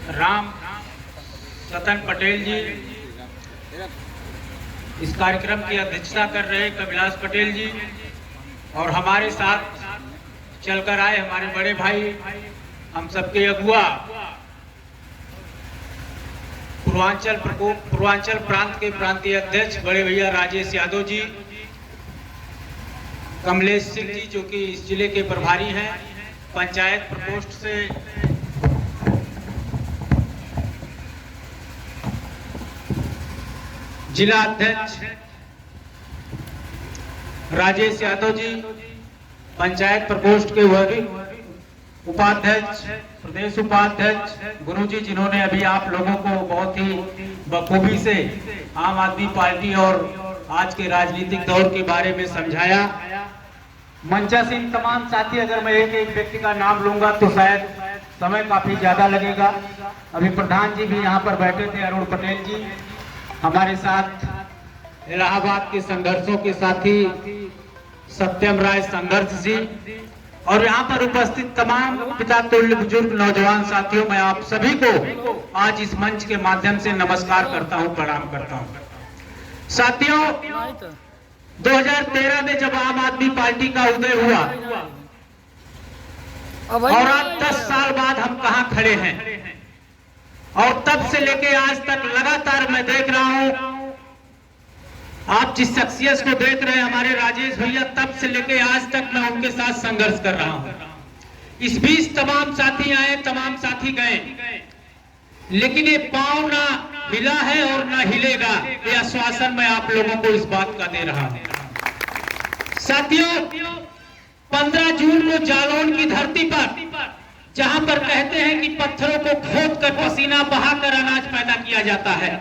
राम रतन पटेल जी, इस कार्यक्रम की अध्यक्षता कर रहे कविलास पटेल जी, और हमारे साथ चलकर आए हमारे बड़े भाई, हम सबके अगुआ पूर्वांचल प्रांत के प्रांतीय अध्यक्ष बड़े भैया राजेश यादव जी, कमलेश सिंह जी जो कि इस जिले के प्रभारी हैं, पंचायत प्रकोष्ठ से जिला अध्यक्ष राजेश यादव जी, पंचायत प्रकोष्ठ के उपाध्यक्ष, प्रदेश उपाध्यक्ष गुरु जी, जिन्होंने अभी आप लोगों को बहुत ही बखूबी से आम आदमी पार्टी और आज के राजनीतिक दौर के बारे में समझाया। मंचासीन तमाम साथी, अगर मैं एक एक व्यक्ति का नाम लूंगा तो शायद समय काफी ज्यादा लगेगा। अभी प्रधान जी भी यहाँ पर बैठे थे, अरुण पटेल जी, हमारे साथ इलाहाबाद के संघर्षों के साथी सत्यम राय संघर्ष जी, और यहाँ पर उपस्थित तमाम पिता तुल्य बुजुर्ग नौजवान साथियों, मैं आप सभी को आज इस मंच के माध्यम से नमस्कार करता हूँ, प्रणाम करता हूँ। साथियों, 2013 में जब आम आदमी पार्टी का उदय हुआ और आज 10 साल बाद हम कहां खड़े हैं, और तब से लेके आज तक लगातार मैं देख रहा हूं, आप जिस शख्सियत को देख रहे हैं हमारे राजेश भैया, तब से लेके आज तक मैं उनके साथ संघर्ष कर रहा हूं। इस बीच तमाम साथी आए, तमाम साथी गए, लेकिन ये पांव ना हिला है और ना हिलेगा, ये आश्वासन मैं आप लोगों को इस बात का दे रहा हूं। साथियों, 15 जून को जालौन की धरती पर, जहां पर कहते हैं कि पत्थरों को खोद कर पसीना बहाकर अनाज पैदा किया जाता है,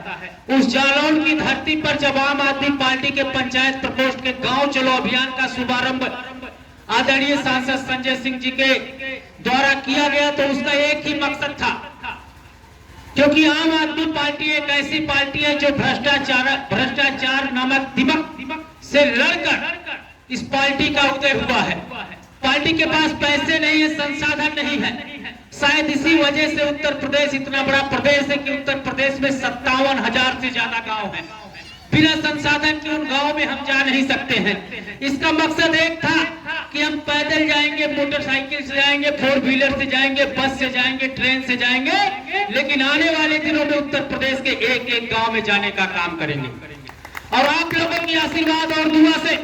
उस जालौन की धरती पर जब आम आदमी पार्टी के पंचायत प्रकोष्ठ के गांव चलो अभियान का शुभारंभ आदरणीय सांसद संजय सिंह जी के द्वारा किया गया, तो उसका एक ही मकसद था, क्योंकि आम आदमी पार्टी एक ऐसी पार्टी है जो भ्रष्टाचार नामक दिमक से लड़कर इस पार्टी का उदय हुआ है। पार्टी के पास पैसे नहीं है, संसाधन नहीं है, शायद इसी वजह से उत्तर प्रदेश इतना बड़ा प्रदेश है कि उत्तर प्रदेश में 57,000 से ज्यादा गांव हैं। बिना संसाधन के उन गांव में हम जा नहीं सकते हैं। इसका मकसद एक था कि हम पैदल जाएंगे, मोटरसाइकिल से जाएंगे, 4 व्हीलर से जाएंगे, बस से जाएंगे, ट्रेन से जाएंगे, लेकिन आने वाले दिनों में उत्तर प्रदेश के एक एक गांव में जाने का काम करेंगे। और आप लोगों की आशीर्वाद और दुआ से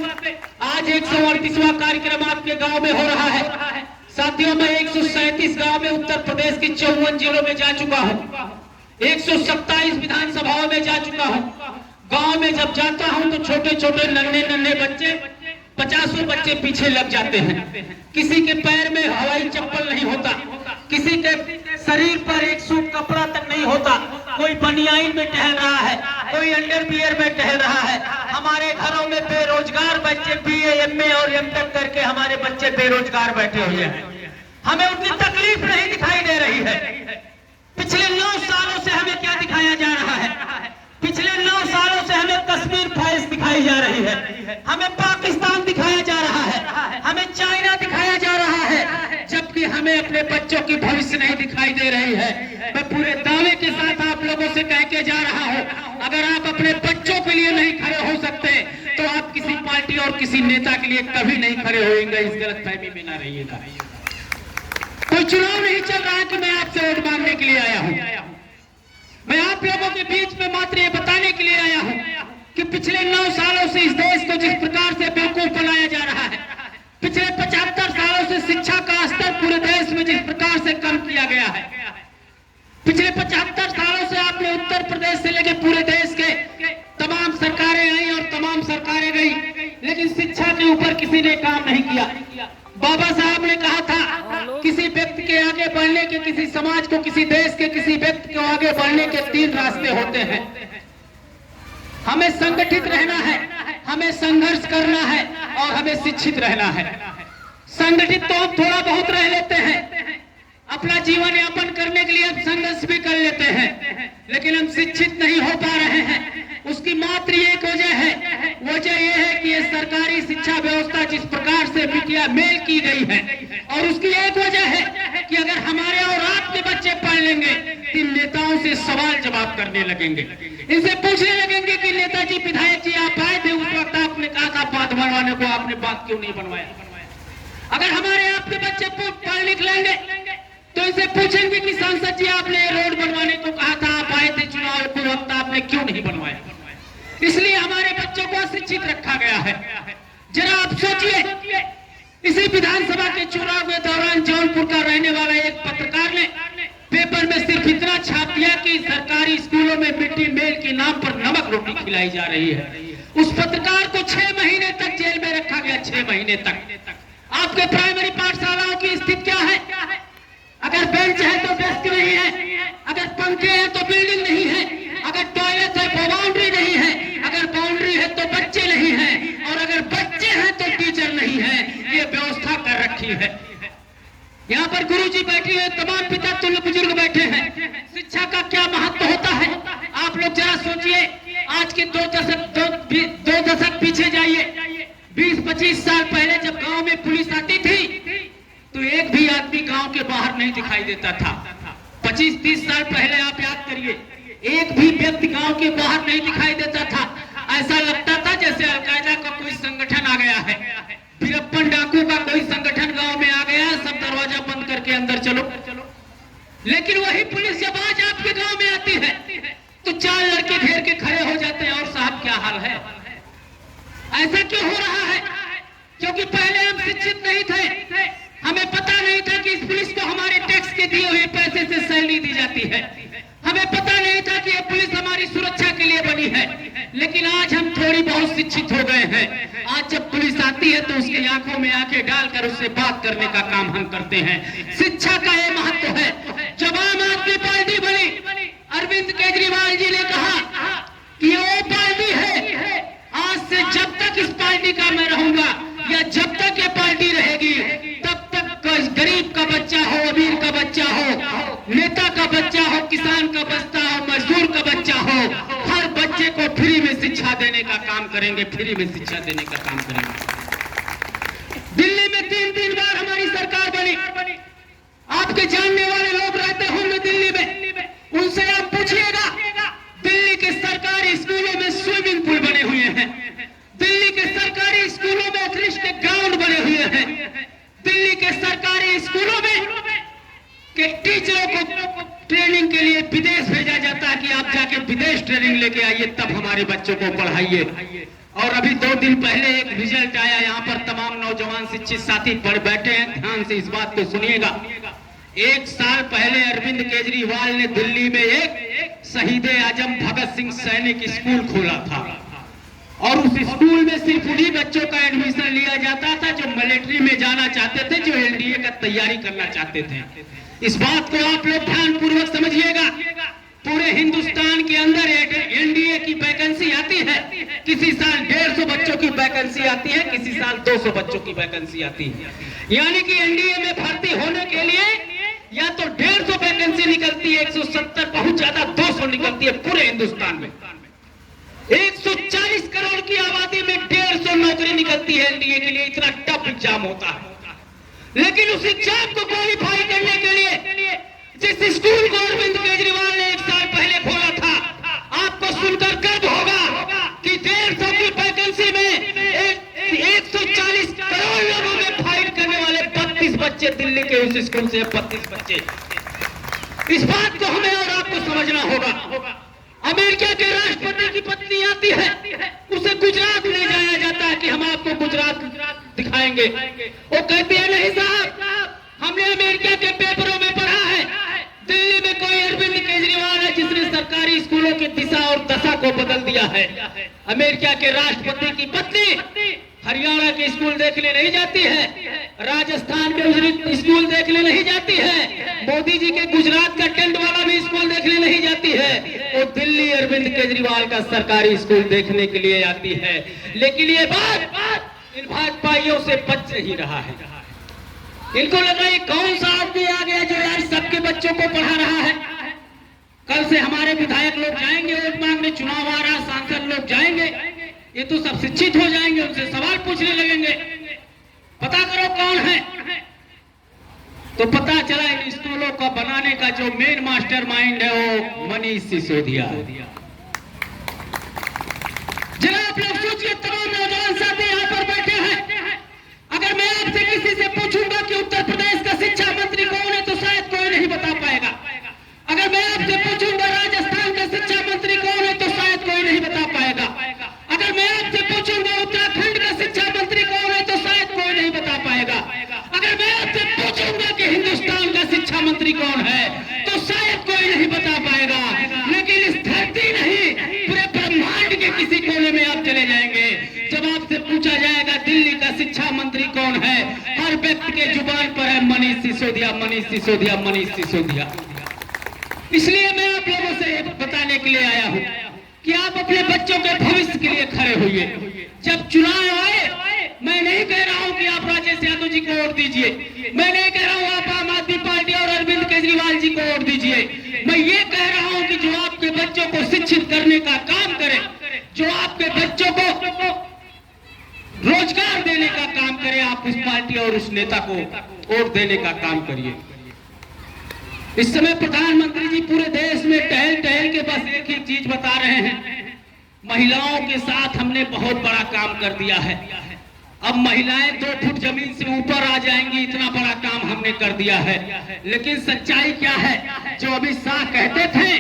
आज 138वां कार्यक्रम आपके गांव में हो रहा है। साथियों, मैं 137 गांव में उत्तर प्रदेश के 54 जिलों में जा चुका हूं, 127 विधानसभाओं में जा चुका हूं। गांव में जब जाता हूं तो छोटे छोटे नन्हे बच्चे, 50 बच्चे पीछे लग जाते हैं। किसी के पैर में हवाई चप्पल नहीं होता, किसी के शरीर पर एक सूख कपड़ा तक नहीं होता, कोई बनियाइन में टहल रहा है, कोई अंडरवियर में टहल रहा है। हमारे घरों में बेरोजगार बच्चे BA, MA और M.Tech करके हमारे बच्चे बेरोजगार बैठे हुए हैं। हमें उनकी तकलीफ नहीं दिखाई दे रही है। पिछले 9 सालों से हमें क्या दिखाया जा रहा है? पिछले 9 सालों से हमें कश्मीर फाइल्स दिखाई जा रही है, हमें पाकिस्तान दिखाया जा रहा है, हमें चाइना दिखाया जा रहा है, जबकि हमें अपने बच्चों की भविष्य नहीं दिखाई दे रही है। मैं पूरे दावे के साथ आप लोगों से कह के जा रहा हूं, अगर आप अपने बच्चों के लिए नहीं खड़े हो सकते तो आप किसी पार्टी और किसी नेता के लिए कभी नहीं खड़े होंगे। इस गलतफहमी में ना रहिएगा। कोई चुनाव नहीं चल रहा है कि मैं आपसे वोट मांगने के लिए आया हूं। मैं आप लोगों के बीच में मात्र ये बताने के लिए आया हूं कि पिछले 9 सालों से इस देश को जिस प्रकार से बेवकूफ बनाया जा रहा है, पिछले 75 सालों से शिक्षा का स्तर पूरे देश में जिस प्रकार से कम किया गया है, पिछले 75 सालों से आपने उत्तर प्रदेश से लेकर पूरे देश के तमाम सरकारें आई और तमाम सरकारें गई, लेकिन शिक्षा के ऊपर किसी ने काम नहीं किया। बाबा साहब ने कहा था, किसी व्यक्ति के आगे बढ़ने के, किसी समाज को, किसी देश के किसी व्यक्ति को आगे बढ़ने के 3 रास्ते होते हैं। हमें संगठित रहना है, हमें संघर्ष करना है और हमें शिक्षित रहना है। संगठित तो हम थोड़ा बहुत रह लेते हैं, अपना जीवन यापन करने के लिए हम संघर्ष भी कर लेते हैं, लेकिन हम शिक्षित नहीं हो पा रहे हैं। उसकी मात्र एक वजह है, वजह यह है कि ये सरकारी शिक्षा व्यवस्था जिस प्रकार से बिटिया मेल की गई है, और उसकी एक वजह है कि अगर हमारे और आपके बच्चे पढ़ लेंगे इन नेताओं से सवाल जवाब करने लगेंगे, इनसे पूछने लगेंगे कि नेताजी, विधायक जी, आप आए थे उस वक्त, आपने कहा था बांध बनवाने को, आपने बांध क्यों नहीं बनवाया? अगर हमारे आपके बच्चे पढ़ लिख लेंगे तो इनसे पूछेंगे कि सांसद जी, आपने रोड बनवाने को कहा था, आप आए थे चुनाव के वक्त, आपने क्यों नहीं बनवाया? इसलिए हमारे बच्चों को अशिक्षित रखा गया है। जरा आप सोचिए, इसी विधानसभा के चुनाव के दौरान जौनपुर का रहने वाला एक पत्रकार ने पेपर में सिर्फ इतना छाप दिया कि सरकारी स्कूलों में मिड डे मील के नाम पर नमक रोटी खिलाई जा रही है। उस पत्रकार को 6 महीने तक जेल में रखा गया, 6 महीने तक। आपके प्राइमरी पाठशालाओं की स्थिति क्या है? अगर बेंच है तो डेस्क नहीं है, अगर पंखे हैं तो बिल्डिंग नहीं है, अगर टॉयलेट है तो बाउंड्री नहीं है, अगर बाउंड्री है तो बच्चे नहीं हैं, और अगर बच्चे हैं तो टीचर नहीं है। ये व्यवस्था कर रखी है। यहाँ पर गुरुजी बैठे हैं, तमाम पिता तुल्य बुजुर्ग बैठे हैं। शिक्षा का क्या महत्व होता है आप लोग जरा सोचिए। आज के 2 दशक पीछे जाइए। 20-25 साल पहले जब गांव में पुलिस आती थी तो एक भी आदमी गांव के बाहर नहीं दिखाई देता था। 25-30 साल पहले आप याद करिए, एक भी व्यक्ति गांव के बाहर नहीं दिखाई देता था। ऐसा लगता था जैसे अलकायदा का कोई संगठन आ गया है, वीरप्पन डाकू का कोई संगठन गांव में आ गया, सब दरवाजा बंद करके अंदर चलो। लेकिन वही पुलिस जब आज आपके गांव में आती है तो 4 लड़के घेर के खड़े हो जाते हैं। और साहब क्या हाल है? ऐसा क्यों हो रहा है? क्योंकि पहले हम शिक्षित नहीं थे, हमें पता नहीं था कि इस पुलिस को हमारे टैक्स के दिए हुए पैसे से सैलरी दी जाती है। हमें पता नहीं था कि ये पुलिस हमारी सुरक्षा के लिए बनी है। लेकिन आज हम थोड़ी बहुत शिक्षित हो गए हैं। आज जब पुलिस आती है तो उसकी आंखों में आंखें डालकर उससे बात करने का काम हम करते हैं। शिक्षा का ये महत्व है। जब आम आदमी पार्टी बनी, अरविंद केजरीवाल जी ने कहा कि वो पार्टी है, आज से जब तक इस पार्टी का मैं रहूंगा या जब तक ये पार्टी रहेगी, तब तक गरीब का बच्चा हो, अमीर का बच्चा हो, नेता का बच्चा हो, किसान का बच्चा हो, मजदूर का बच्चा हो, हर बच्चे को फ्री में शिक्षा देने का काम करेंगे, फ्री में शिक्षा देने का काम करेंगे। दिल्ली में 3 बार हमारी सरकार बनी। आपके जानने वाले लोग रहते होंगे दिल्ली में, उनसे आप पूछिएगा, दिल्ली के सरकारी स्कूलों में स्विमिंग पूल बने हुए हैं, दिल्ली के सरकारी स्कूलों में उत्कृष्ट ग्राउंड बने हुए हैं, दिल्ली के सरकारी स्कूलों में के टीचरों को ट्रेनिंग के लिए विदेश भेजा जाता है कि आप जाके विदेश ट्रेनिंग लेके आइए, तब हमारे बच्चों को पढ़ाइए। और अभी 2 दिन पहले एक रिजल्ट आया, यहाँ पर तमाम नौजवान शिक्षित साथी पढ़ बैठे हैं, ध्यान से इस बात को सुनिएगा। 1 साल पहले अरविंद केजरीवाल ने दिल्ली में एक शहीद आजम भगत सिंह सैनिक स्कूल खोला था, और उस स्कूल में सिर्फ उन्हीं बच्चों का एडमिशन लिया जाता था जो मिलिट्री में जाना चाहते थे, जो एनडीए का तैयारी करना चाहते थे। इस बात को आप लोग ध्यान पूर्वक समझिएगा। पूरे हिंदुस्तान के अंदर एनडीए की वैकेंसी आती है, किसी साल 150 बच्चों की वैकेंसी आती है, किसी साल 200 बच्चों की वैकेंसी आती है। यानी कि एनडीए में भर्ती होने के लिए या तो 150 वैकेंसी निकलती है, 170, बहुत ज्यादा 200 निकलती है पूरे हिंदुस्तान में। 140 करोड़ की आबादी में 150 नौकरी निकलती है एनडीए के लिए, इतना टफ एग्जाम होता है। लेकिन उस एग्जाम को क्वालिफाई करने के लिए जिस स्कूल को अरविंद केजरीवाल ने 1 साल पहले खोला था, आपको सुनकर गर्व होगा कि 150 की वैकेंसी में 140 करोड़ लोगों में फाइट करने वाले 32 बच्चे दिल्ली के उस स्कूल से, 32 बच्चे। इस बात को हमें और आपको समझना होगा। अमेरिका के राष्ट्रपति की पत्नी आती है, उसे गुजरात ले जाया जाता है कि हम आपको गुजरात दिखाएंगे। वो कहती है, नहीं साहब, हमने अमेरिका के पेपरों में पढ़ा है, दिल्ली में कोई अरविंद केजरीवाल है जिसने सरकारी स्कूलों की दिशा और दशा को बदल दिया है। अमेरिका के राष्ट्रपति की पत्नी हरियाणा के स्कूल देखने नहीं जाती है, राजस्थान के स्कूल देखने नहीं जाती है, मोदी जी के गुजरात का टेंट वाला भी स्कूल देखने नहीं जाती है, वो दिल्ली अरविंद केजरीवाल का सरकारी स्कूल देखने के लिए आती है। लेकिन ये बात इन भाजपाइयों से बच नहीं रहा है। इनको लगा ये कौन सा आदमी आ गया जो यार सबके बच्चों को पढ़ा रहा है। कल से हमारे विधायक लोग जाएंगे वोट मांगने, चुनाव आ रहा, सांसद लोग जाएंगे, ये तो सब शिक्षित हो जाएंगे, उनसे सवाल पूछने लगेंगे, पता करो कौन है। तो पता चला इन स्कूलों का बनाने का जो मेन मास्टरमाइंड है वो मनीष सिसोदिया है। जरा आप लोग सोचिए, तमाम नौजवान साथी यहाँ पर बैठे हैं, अगर मैं आपसे किसी से पूछूंगा कि उत्तर प्रदेश का शिक्षा मंत्री कौन है तो शायद कोई नहीं बता पाएगा। अगर मैं आपसे पूछूंगा राजस्थान का शिक्षा मंत्री कौन है तो शायद कोई नहीं बता पाएगा। अगर मैं आपसे पूछूंगा उत्तराखंड का शिक्षा मंत्री कौन है तो शायद कोई नहीं बता पाएगा। अगर मैं आपसे पूछूंगा कि हिंदुस्तान का शिक्षा मंत्री कौन है तो शायद कोई नहीं बता पाएगा। लेकिन इस धरती नहीं, पूरे ब्रह्मांड के किसी कोने में आप चले जाएंगे, जब आपसे पूछा जाएगा दिल्ली का शिक्षा मंत्री कौन है, हर व्यक्ति के जुबान पर है मनीष सिसोदिया, मनीष सिसोदिया, मनीष सिसोदिया। इसलिए मैं आप लोगों से बताने के लिए आया हूँ कि आप अपने बच्चों के भविष्य के लिए खड़े होइए। जब चुनाव आए, मैं नहीं कह रहा हूँ कि आप राजेश यादव जी को वोट दीजिए, मैं नहीं कह रहा हूँ आप आम आदमी पार्टी और अरविंद केजरीवाल जी को वोट दीजिए। मैं ये कह रहा हूँ कि जो आपके बच्चों को शिक्षित करने का काम करे, जो आपके बच्चों को रोजगार देने का काम करे, आप उस पार्टी और उस नेता को वोट देने का काम करिए। इस समय प्रधानमंत्री जी पूरे देश में टहल टहल के बस एक ही चीज बता रहे हैं, महिलाओं के साथ हमने बहुत बड़ा काम कर दिया है, अब महिलाएं 2 फुट जमीन से ऊपर आ जाएंगी, इतना बड़ा काम हमने कर दिया है। लेकिन सच्चाई क्या है? जो अमित शाह कहते थे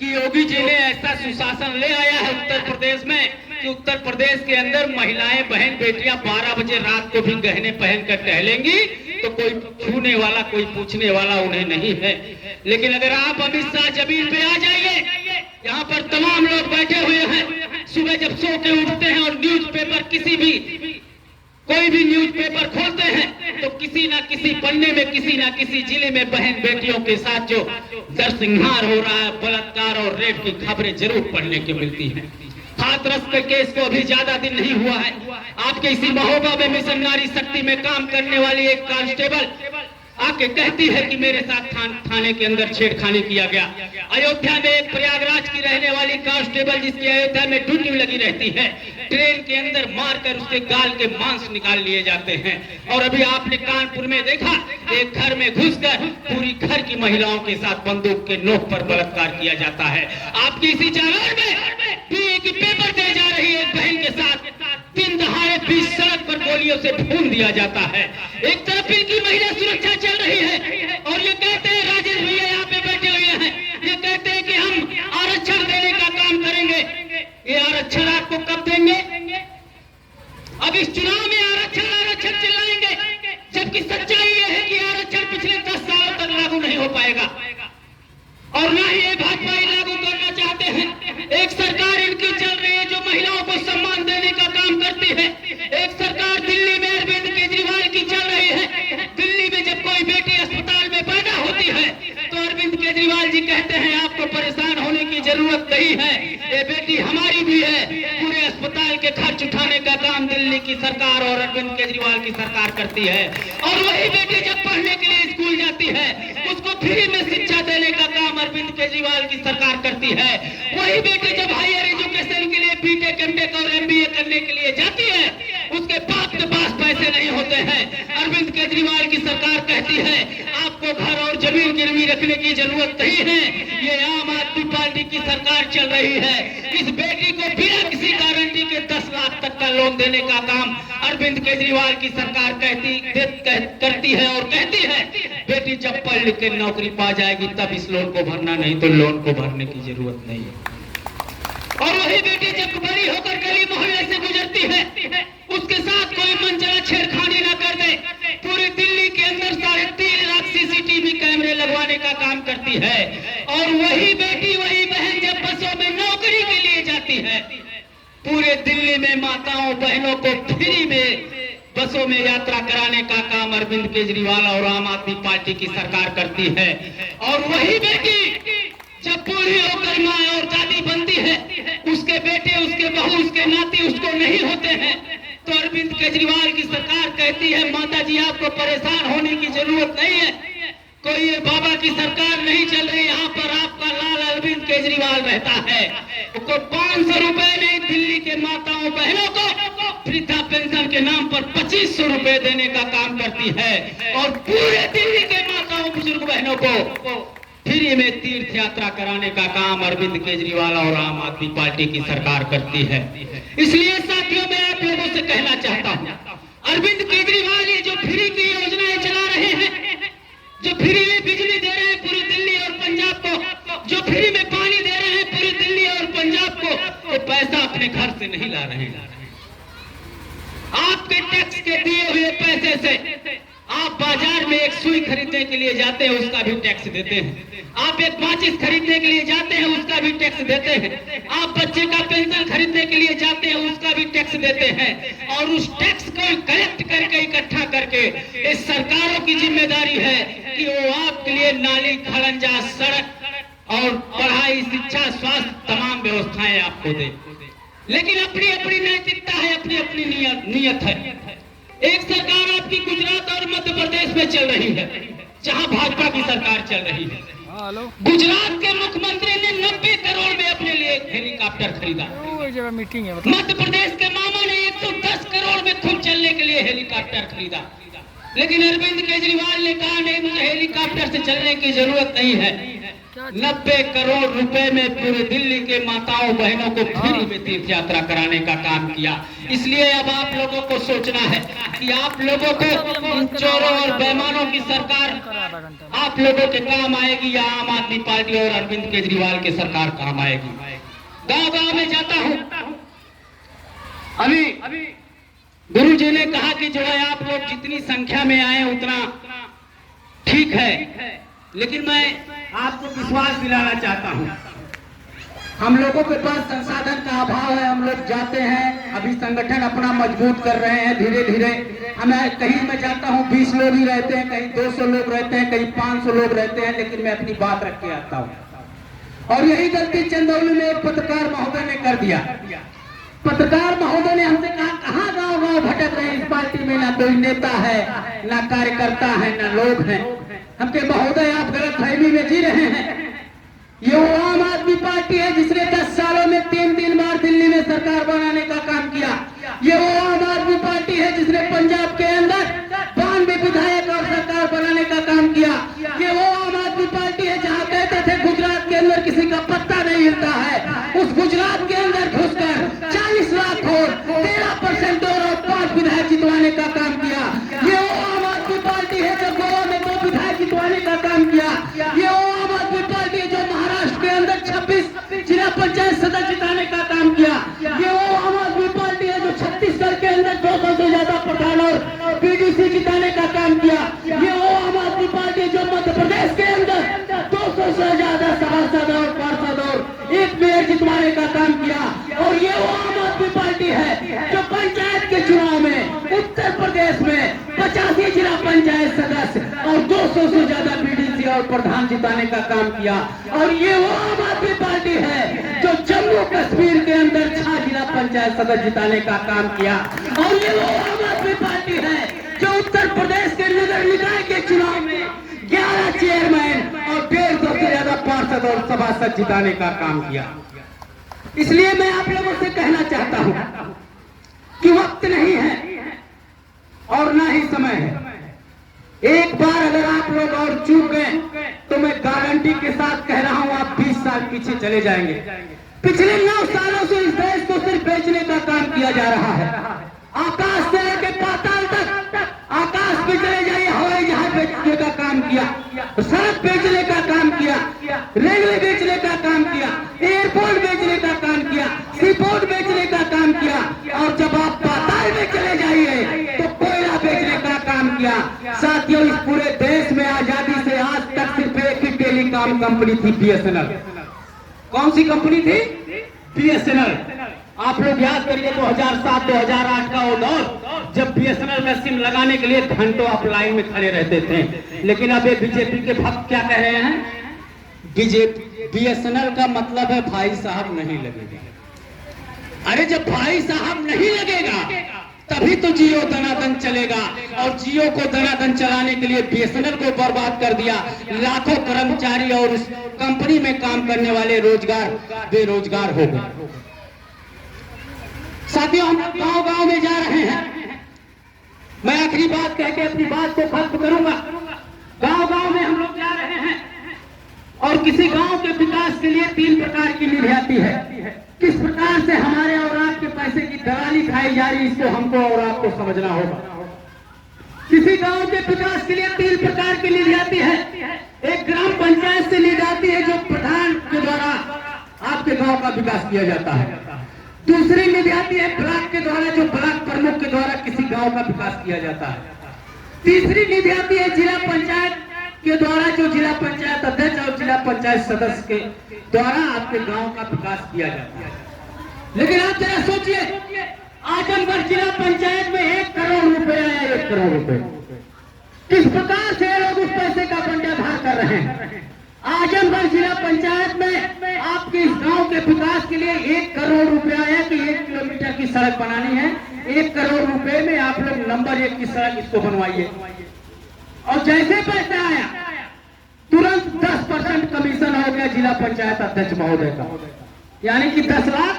कि योगी जी ने ऐसा सुशासन ले आया है उत्तर प्रदेश में कि उत्तर प्रदेश के अंदर महिलाएं, बहन बेटियां 12 बजे रात को भी गहने पहनकर टहलेंगी तो कोई छूने वाला, कोई पूछने वाला उन्हें नहीं है। लेकिन अगर आप अमित शाह जमीन पे आ जाइए, यहाँ पर तमाम लोग बैठे हुए हैं, सुबह जब सो के उठते हैं और न्यूज़पेपर कोई भी न्यूज़पेपर खोलते हैं तो किसी ना किसी पन्ने में, किसी ना किसी जिले में बहन बेटियों के साथ जो नरसंहार हो रहा है, बलात्कार और रेप की खबरें जरूर पढ़ने को मिलती हैं। हाथरस के केस को अभी ज्यादा दिन नहीं हुआ है, आपके इसी महोबा में मिशन नारी शक्ति में काम करने वाली एक कांस्टेबल आके कहती है कि मेरे साथ थाने के अंदर छेड़खानी किया गया। अयोध्या में एक प्रयागराज की रहने वाली कांस्टेबल जिसकी अयोध्या में ड्यूटी लगी रहती है, ट्रेन के अंदर मारकर उसके गाल के मांस निकाल लिए जाते हैं। और अभी आपने कानपुर में देखा, एक घर में घुसकर पूरी घर की महिलाओं के साथ बंदूक के नोक पर बलात्कार किया जाता है। आपकी इसी जालौर में पीए की पेपर दे जा रही है एक बहन के साथ, दिन दहाड़े बीच सड़क पर गोलियों से भून दिया जाता है। एक तरफ इनकी महिला सुरक्षा चल रही है और ये कहते हैं, राजेश भैया यहाँ पे बैठे हुए हैं, ये कहते हैं कि हम आरक्षण देने का काम करेंगे। ये आरक्षण आपको कब देंगे? अब इस चुनाव में आरक्षण चिल्लाएंगे, जबकि सच्चाई ये है कि आरक्षण पिछले 10 सालों तक लागू नहीं हो पाएगा और ना ही ये भाजपा लागू करना चाहते हैं। एक सरकार इनकी चल रही है जो महिलाओं को सम्मान देने का काम करती है। एक सरकार दिल्ली में अरविंद केजरीवाल की चल रही है। दिल्ली में जब कोई बेटी अस्पताल में पैदा होती है तो अरविंद केजरीवाल जी कहते हैं आपको परेशान होने की जरूरत नहीं है, ये बेटी हमारी भी है। पूरे अस्पताल के खर्च उठाने का काम दिल्ली की सरकार और अरविंद केजरीवाल की सरकार करती है। और वही बेटी जब पढ़ने के लिए स्कूल जाती है, उसको फ्री में शिक्षा देने का काम अरविंद केजरीवाल की सरकार करती है। वही बेटी जब हायर एजुकेशन के लिए बीटेक, एमटेक और एमबीए करने के लिए जाती है, उसके बाप के पास पैसे नहीं होते हैं। अरविंद केजरीवाल की सरकार कहती है आपको घर और जमीन गिरवी रखने की जरूरत नहीं है। ये आम आदमी पार्टी की सरकार चल रही है। इस बेटी को बिना किसी गारंटी के 10 लाख तक का लोन देने का काम अरविंद केजरीवाल की सरकार करती है और कहती है बेटी जब पढ़ लिख के नौकरी पा जाएगी तब इस लोन को भरना, नहीं तो लोन को भरने की जरूरत नहीं है। और वही बेटी जब बड़ी होकर गली मोहल्ले से गुजरती है, उसके साथ कोई मनचला छेड़खानी ना कर दे, पूरी दिल्ली के अंदर 3.5 लाख सीसीटीवी कैमरे लगवाने का काम करती है। और वही बेटी, वही बहन जब बसों में नौकरी के लिए जाती है, पूरे दिल्ली में माताओं बहनों को फ्री में बसों में यात्रा कराने का काम अरविंद केजरीवाल और आम आदमी पार्टी की सरकार करती है। और वही बेटी जब बूढ़ी होकर माँ और दादी बनती है, उसके बेटे, उसके बहू, उसके नाती उसको नहीं होते हैं, तो अरविंद केजरीवाल की सरकार कहती है माता जी आपको परेशान होने की जरूरत नहीं है, कोई ये बाबा की सरकार नहीं चल रही, यहाँ पर आपका लाल अरविंद केजरीवाल रहता है। उसको 500 रुपए नहीं दिल्ली के माताओं बहनों को वृद्धा पेंशन के नाम पर 2500 रुपए देने का काम करती है और पूरे दिल्ली के माताओं बुजुर्ग बहनों को फ्री में तीर्थ यात्रा कराने का काम अरविंद केजरीवाल और आम आदमी पार्टी की सरकार करती है। इसलिए साथियों मैं आप लोगों से कहना चाहता हूँ, अरविंद केजरीवाल ये जो फ्री की योजनाएं चला रहे हैं, जो फ्री में बिजली दे रहे हैं पूरी दिल्ली और पंजाब को, जो फ्री में पानी दे रहे हैं पूरी दिल्ली और पंजाब को, वो पैसा अपने घर से नहीं ला रहे हैं। आपके टैक्स के दिए हुए पैसे से आप बाजार में एक सुई खरीदने के लिए जाते हैं, उसका भी टैक्स देते हैं। आप एक माचिस खरीदने के लिए जाते हैं, उसका भी टैक्स देते हैं। आप बच्चे का पेंशन खरीदने के लिए जाते हैं, उसका भी टैक्स देते हैं। और उस टैक्स को कलेक्ट करके इकट्ठा करके इस सरकारों की जिम्मेदारी है कि वो आपके लिए नाली, खड़ंजा, सड़क और पढ़ाई, शिक्षा, स्वास्थ्य तमाम व्यवस्थाएं आपको दे। लेकिन अपनी अपनी नैतिकता है, अपनी अपनी नियत है। एक सरकार आपकी गुजरात और मध्य प्रदेश में चल रही है, जहां भाजपा की सरकार चल रही है। गुजरात के मुख्यमंत्री ने 90 करोड़ में अपने लिए हेलीकॉप्टर खरीदा। मीटिंग है। मध्य प्रदेश के मामा ने 110 करोड़ में खुद चलने के लिए हेलीकॉप्टर खरीदा। लेकिन अरविंद केजरीवाल ने कहा नहीं, मुझे हेलीकॉप्टर से चलने की जरूरत नहीं है। 90 करोड़ रुपए में पूरे दिल्ली के माताओं बहनों को फ्री में तीर्थ यात्रा कराने का काम किया। इसलिए अब आप लोगों को सोचना है कि आप लोगों को इन चोरों और बेईमानों की सरकार आप लोगों के काम आएगी या आम आदमी पार्टी और अरविंद केजरीवाल की सरकार काम आएगी। गांव गांव में जाता हूं, अभी गुरु जी ने कहा कि जो है आप लोग जितनी संख्या में आए उतना ठीक है, लेकिन मैं आपको विश्वास दिलाना चाहता हूं, हम लोगों के पास संसाधन का अभाव है। हम लोग जाते हैं, अभी संगठन अपना मजबूत कर रहे हैं धीरे धीरे। हमें कहीं मैं जाता हूं 20 लोग ही रहते हैं, कहीं 200 लोग रहते हैं, कहीं 500 लोग रहते हैं, लेकिन मैं अपनी बात रख के आता हूं। और यही गलती चंदौली में एक पत्रकार महोदय ने कर दिया। पत्रकार महोदय ने हमसे कहा, कहाँ गांव गांव भटक रहे हैं, इस पार्टी में ना कोई नेता है, ना कार्यकर्ता है, ना लोग हैं। हमके महोदय आप गलतफहमी में जी रहे हैं। ये वो आम आदमी पार्टी है जिसने 10 सालों में 3 बार दिल्ली में सरकार बनाने का काम किया। ये वो आम आदमी पार्टी है जिसने पंजाब के अंदर 92 विधायक और सरकार बनाने का काम किया। ये वो आम आदमी पार्टी है जहां कहते थे गुजरात के अंदर किसी का पत्ता नहीं हिलता है, उस गुजरात के अंदर घुसकर 40 लाख और 13% और 5 विधायक जितवाने का काम किया। ये वो आम आदमी पार्टी है जो गोवा में 2 विधायक जितवाने का काम किया। ये वो आम आदमी पार्टी है जो महाराष्ट्र के अंदर 26 जिला पंचायत सदस्य जिताने का काम किया। ये वो आम आदमी पार्टी है जो छत्तीसगढ़ के अंदर 200 से ज्यादा प्रधान और पीडीसी जिताने का काम किया। ये वो आम आदमी पार्टी है जो मध्य प्रदेश के अंदर 200 से ज्यादा सभासद और पार्षद और 1 मेयर जितवाने का काम किया। और ये वो आम आदमी पार्टी है जो पंचायत के चुनाव में उत्तर प्रदेश में 85 जिला पंचायत सदस्य और 200 से ज्यादा पीडीसी और प्रधान जिताने का काम किया। और ये वो आम आदमी पार्टी है जो जम्मू कश्मीर के अंदर 6 जिला पंचायत सदस्य जिताने का काम किया। और ये वो आम आदमी पार्टी है जो उत्तर प्रदेश के नगर निकाय के चुनाव में 11 चेयरमैन और 150 से ज्यादा पार्षद और सभासद जिताने का काम किया। इसलिए मैं आप लोगों से कहना चाहता हूं कि वक्त नहीं है और ना ही समय है। एक बार अगर आप लोग और चूक गए तो मैं गारंटी के साथ कह रहा हूं आप 20 साल पीछे चले जाएंगे। पिछले 9 सालों से इस देश को सिर्फ बेचने का काम किया जा रहा है। आकाश से लेकर पाताल तक, आकाश पे चले जाइए, हवाई जहाज बेचने का काम किया, सड़क बेचने का काम किया, रेलवे बेचने का काम किया, एयरपोर्ट बेचने का काम किया, सीपोर्ट बेचने का काम किया। और जब आप पाताल में चले जाइए तो कोयला बेचने का काम किया। साथियों, इस पूरे देश में आजादी से आज तक सिर्फ एक ही टेलीकॉम कंपनी थी, बीएसएनएल। कौन सी कंपनी थी? बीएसएनएल। आप लोग याद करिए 2007-2008 का वो दौर जब बीएसएनएल में सिम लगाने के लिए घंटों आप लाइन में खड़े रहते थे। लेकिन अब ये बीजेपी के भक्त क्या कह रहे हैं? बीएसएनएल का मतलब है भाई साहब नहीं लगेगा। अरे जब भाई साहब नहीं लगेगा तभी तो जियो दनादन चलेगा। और जियो को दनादन चलाने के लिए बीएसएनएल को बर्बाद कर दिया। लाखों कर्मचारी और उस कंपनी में काम करने वाले बेरोजगार हो गए। साथियों, हम गांव गांव में जा रहे हैं। मैं आखिरी बात कह के अपनी बात को खत्म करूंगा। गांव गांव में हम लोग जा रहे हैं और किसी गांव के विकास के लिए 3 प्रकार की नीति आती है। किस प्रकार से हमारे और आपके पैसे की दलाली खाई जा रही, इसको हमको और आपको समझना होगा। किसी गांव के विकास के लिए 3 प्रकार की नीति आती है। एक ग्राम पंचायत से नीति आती है, जो प्रधान के द्वारा आपके गांव का विकास किया जाता है। दूसरी नीति आती है ब्लॉक के द्वारा, जो ब्लॉक प्रमुख के द्वारा किसी गांव का विकास किया जाता है। तीसरी नीति आती है जिला पंचायत के द्वारा, जो जिला पंचायत अध्यक्ष और जिला पंचायत सदस्य के द्वारा आपके गांव का विकास किया जाता है। लेकिन आप जरा सोचिए, आजमगढ़ जिला पंचायत में 1 करोड़ रुपए आया। 1 करोड़ रुपए किस प्रकार से लोग उस पैसे का बंटाधार कर रहे हैं। आजमगढ़ जिला पंचायत में आपके इस गांव के विकास के लिए 1 करोड़ रुपए आया कि 1 किलोमीटर की सड़क बनानी है। 1 करोड़ रुपए में आप लोग नंबर 1 की सड़क इसको बनवाइए। और जैसे पैसा आया, तुरंत 10% कमीशन हो गया जिला पंचायत अध्यक्ष महोदय का, यानी कि 10 लाख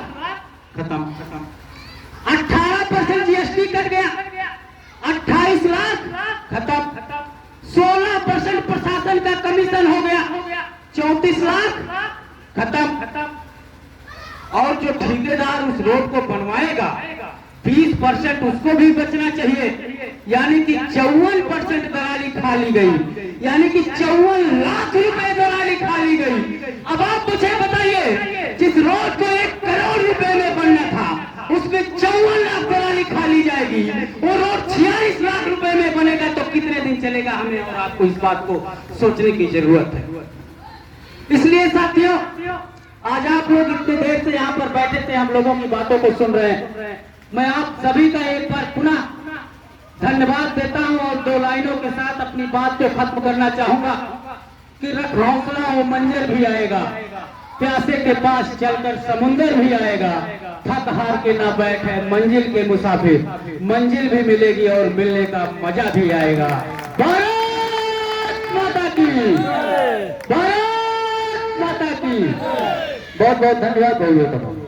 खत्म। 18% जीएसटी कट गया, 28 लाख खत्म। 16% प्रशासन का कमीशन हो गया, 34 लाख खत्म। और जो ठेकेदार उस रोड को बनवाएगा, 20% उसको भी बचना चाहिए, यानी कि 54% दलाली खा ली गई, यानी कि 54 लाख रुपए दलाली खा ली गई। अब आप मुझे बताइए, जिस रोड को 1 करोड़ रुपए में बनना था, उसमें 54 लाख दलाली खा ली जाएगी। वो रोड 46 लाख रुपए में बनेगा तो कितने दिन चलेगा? हमें और आपको इस बात को सोचने की जरूरत है। इसलिए साथियों, आज आप लोग इतने देर से यहाँ पर बैठे थे, हम लोगों की बातों को सुन रहे हैं। मैं आप सभी का एक बार पुनः धन्यवाद देता हूं और 2 लाइनों के साथ अपनी बात को खत्म करना चाहूंगा कि रख हौसला, वो मंजिल भी आएगा। प्यासे के पास चलकर समुंदर भी आएगा। थक हार के ना बैठे मंजिल के मुसाफिर, मंजिल भी मिलेगी और मिलने का मजा भी आएगा। भारत माता की, भारत माता की। बहुत बहुत धन्यवाद भाइयों।